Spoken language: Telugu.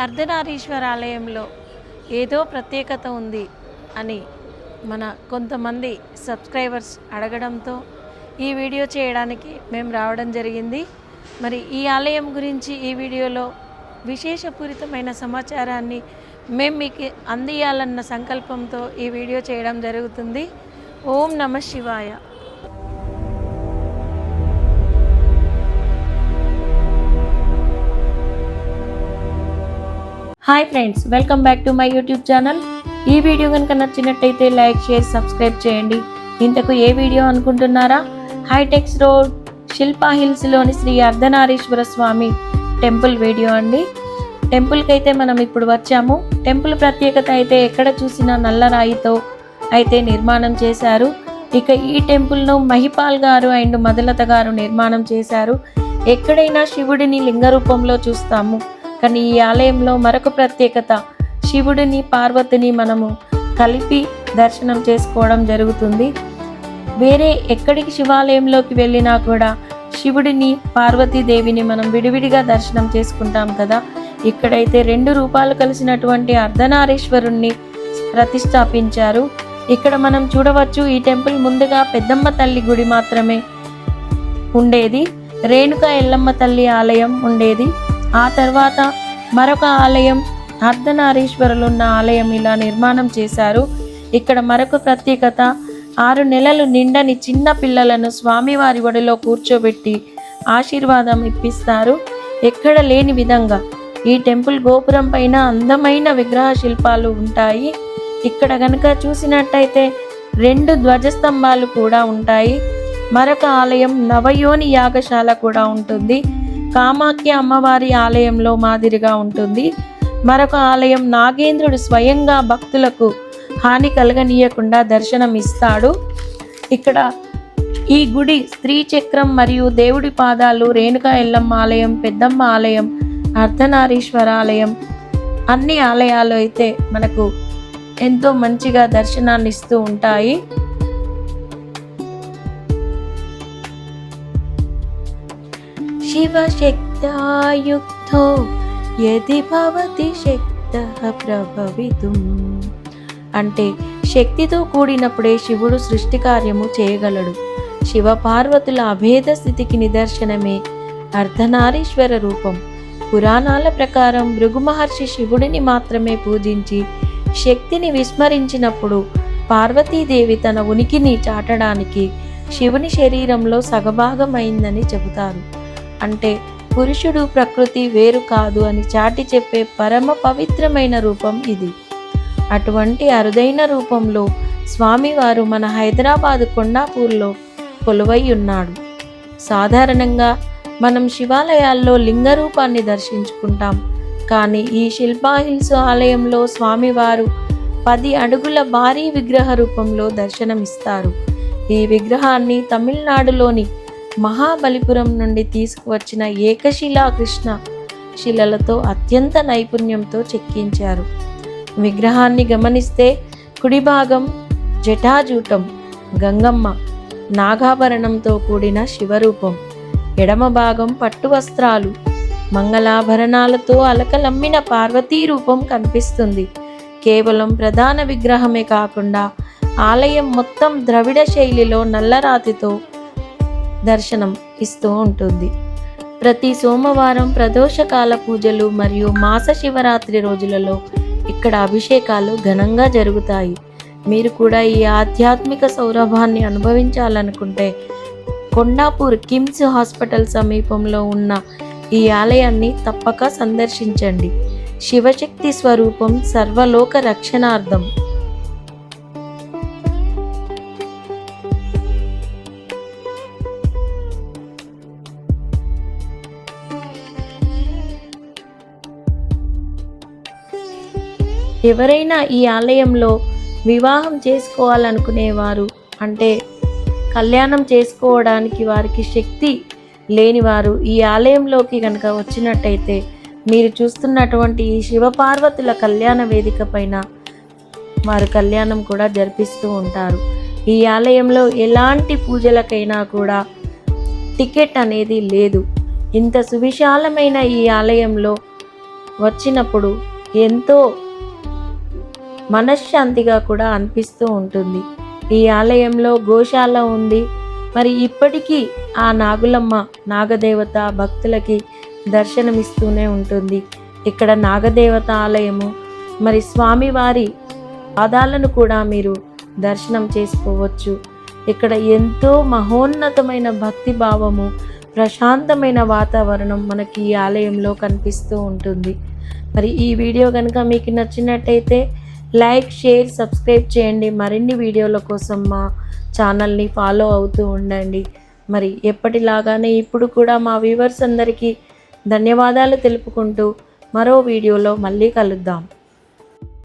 అర్ధనారీశ్వర ఆలయంలో ఏదో ప్రత్యేకత ఉంది అని మన కొంతమంది సబ్స్క్రైబర్స్ అడగడంతో ఈ వీడియో చేయడానికి మేము రావడం జరిగింది. మరి ఈ ఆలయం గురించి ఈ వీడియోలో విశేషపూరితమైన సమాచారాన్ని మేము మీకు అందియాలన్న సంకల్పంతో ఈ వీడియో చేయడం జరుగుతుంది. ఓం నమః శివాయ. Hi friends, welcome back to my YouTube channel. ఈ వీడియో కనుక నచ్చినట్టయితే లైక్, షేర్, సబ్స్క్రైబ్ చేయండి. ఇంతకు ఏ వీడియో అనుకుంటున్నారా? హైటెక్స్ రోడ్ శిల్పా హిల్స్లోని శ్రీ అర్ధనారీశ్వర స్వామి టెంపుల్ వీడియో అండి. టెంపుల్కి అయితే మనం ఇప్పుడు వచ్చాము. టెంపుల్ ప్రత్యేకత అయితే ఎక్కడ చూసినా నల్లరాయితో అయితే నిర్మాణం చేశారు. ఇక ఈ టెంపుల్ను మహిపాల్ గారు అండ్ మధులత గారు నిర్మాణం చేశారు. ఎక్కడైనా శివుడిని లింగ రూపంలో చూస్తాము, కానీ ఈ ఆలయంలో మరొక ప్రత్యేకత, శివుడిని పార్వతిని మనము కలిపి దర్శనం చేసుకోవడం జరుగుతుంది. వేరే ఎక్కడికి శివాలయంలోకి వెళ్ళినా కూడా శివుడిని పార్వతీదేవిని మనం విడివిడిగా దర్శనం చేసుకుంటాం కదా. ఇక్కడైతే రెండు రూపాలు కలిసినటువంటి అర్ధనారీశ్వరుణ్ణి ప్రతిష్టాపించారు. ఇక్కడ మనం చూడవచ్చు, ఈ టెంపుల్ ముందుగా పెద్దమ్మ తల్లి గుడి మాత్రమే ఉండేది. రేణుకా ఎల్లమ్మ తల్లి ఆలయం ఉండేది. ఆ తర్వాత మరొక ఆలయం, అర్ధనారీశ్వరులున్న ఆలయం ఇలా నిర్మాణం చేశారు. ఇక్కడ మరొక ప్రత్యేకత, 6 నెలలు నిండని చిన్న పిల్లలను స్వామివారి ఒడిలో కూర్చోబెట్టి ఆశీర్వాదం ఇప్పిస్తారు. ఎక్కడ లేని విధంగా ఈ టెంపుల్ గోపురం పైన అందమైన విగ్రహ శిల్పాలు ఉంటాయి. ఇక్కడ గనుక చూసినట్టయితే 2 ధ్వజస్తంభాలు కూడా ఉంటాయి. మరొక ఆలయం నవయోని యాగశాల కూడా ఉంటుంది. కామాఖ్య అమ్మవారి ఆలయంలో మాదిరిగా ఉంటుంది. మరొక ఆలయం నాగేంద్రుడు స్వయంగా భక్తులకు హాని కలగనీయకుండా దర్శనం ఇస్తాడు. ఇక్కడ ఈ గుడి స్త్రీ చక్రం మరియు దేవుడి పాదాలు, రేణుకా ఎల్లమ్మ ఆలయం, పెద్దమ్మ ఆలయం, అర్ధనారీశ్వర ఆలయం, అన్ని ఆలయాలు అయితే మనకు ఎంతో మంచిగా దర్శనాన్ని ఇస్తూ ఉంటాయి. శివశక్త్యాయుక్తో యది భవతి శక్తః ప్రభవితుం అంటే శక్తితో కూడినప్పుడే శివుడు సృష్టి కార్యము చేయగలడు. శివ పార్వతుల అభేద స్థితికి నిదర్శనమే అర్ధనారీశ్వర రూపం. పురాణాల ప్రకారం భృగు మహర్షి శివుడిని మాత్రమే పూజించి శక్తిని విస్మరించినప్పుడు పార్వతీదేవి తన ఉనికిని చాటడానికి శివుని శరీరంలో సగభాగమైందని చెబుతారు. అంటే పురుషుడు ప్రకృతి వేరు కాదు అని చాటి చెప్పే పరమ పవిత్రమైన రూపం ఇది. అటువంటి అరుదైన రూపంలో స్వామివారు మన హైదరాబాద్ కొండాపూర్లో కొలువై ఉన్నాడు. సాధారణంగా మనం శివాలయాల్లో లింగ రూపాన్ని దర్శించుకుంటాం, కానీ ఈ శిల్పా హిల్స్ ఆలయంలో స్వామివారు 10 అడుగుల భారీ విగ్రహ రూపంలో దర్శనమిస్తారు. ఈ విగ్రహాన్ని తమిళనాడులోని మహాబలిపురం నుండి తీసుకువచ్చిన ఏకశిలా కృష్ణ శిలలతో అత్యంత నైపుణ్యంతో చెక్కించారు. విగ్రహాన్ని గమనిస్తే కుడి భాగం జటాజూటం గంగమ్మ నాగాభరణంతో కూడిన శివరూపం, ఎడమ భాగం పట్టు వస్త్రాలు మంగళాభరణాలతో అలకలమ్మిన పార్వతీ రూపం కనిపిస్తుంది. కేవలం ప్రధాన విగ్రహమే కాకుండా ఆలయం మొత్తం ద్రవిడ శైలిలో నల్లరాతితో దర్శనం ఇస్తూ ఉంటుంది. ప్రతి సోమవారం ప్రదోషకాల పూజలు మరియు మాస శివరాత్రి రోజులలో ఇక్కడ అభిషేకాలు ఘనంగా జరుగుతాయి. మీరు కూడా ఈ ఆధ్యాత్మిక సౌరభాన్ని అనుభవించాలనుకుంటే కొండాపూర్ కిమ్స్ హాస్పిటల్ సమీపంలో ఉన్న ఈ ఆలయాన్ని తప్పక సందర్శించండి. శివశక్తి స్వరూపం సర్వలోక రక్షణార్థం. ఎవరైనా ఈ ఆలయంలో వివాహం చేసుకోవాలనుకునేవారు, అంటే కళ్యాణం చేసుకోవడానికి వారికి శక్తి లేనివారు ఈ ఆలయంలోకి కనుక వచ్చినట్టయితే మీరు చూస్తున్నటువంటి ఈ శివపార్వతుల కళ్యాణ వేదిక పైన వారు కళ్యాణం కూడా జరిపిస్తూ ఉంటారు. ఈ ఆలయంలో ఎలాంటి పూజలకైనా కూడా టికెట్ అనేది లేదు. ఇంత సువిశాలమైన ఈ ఆలయంలో వచ్చినప్పుడు ఎంతో మనశ్శాంతిగా కూడా అనిపిస్తూ ఉంటుంది. ఈ ఆలయంలో గోశాల ఉంది. మరి ఇప్పటికీ ఆ నాగులమ్మ నాగదేవత భక్తులకి దర్శనమిస్తూనే ఉంటుంది. ఇక్కడ నాగదేవత ఆలయము, మరి స్వామివారి పాదాలను కూడా మీరు దర్శనం చేసుకోవచ్చు. ఇక్కడ ఎంతో మహోన్నతమైన భక్తి భావము, ప్రశాంతమైన వాతావరణం మనకి ఈ ఆలయంలో కనిపిస్తూ ఉంటుంది. మరి ఈ వీడియో కనుక మీకు నచ్చినట్టయితే లైక్, షేర్, సబ్స్క్రైబ్ చేయండి. మరిన్ని వీడియోల కోసం మా ఛానల్ని ఫాలో అవుతూ ఉండండి. మరి ఎప్పటిలాగానే ఇప్పుడు కూడా మా వ్యూవర్స్ అందరికీ ధన్యవాదాలు తెలుపుకుంటూ మరో వీడియోలో మళ్ళీ కలుద్దాం.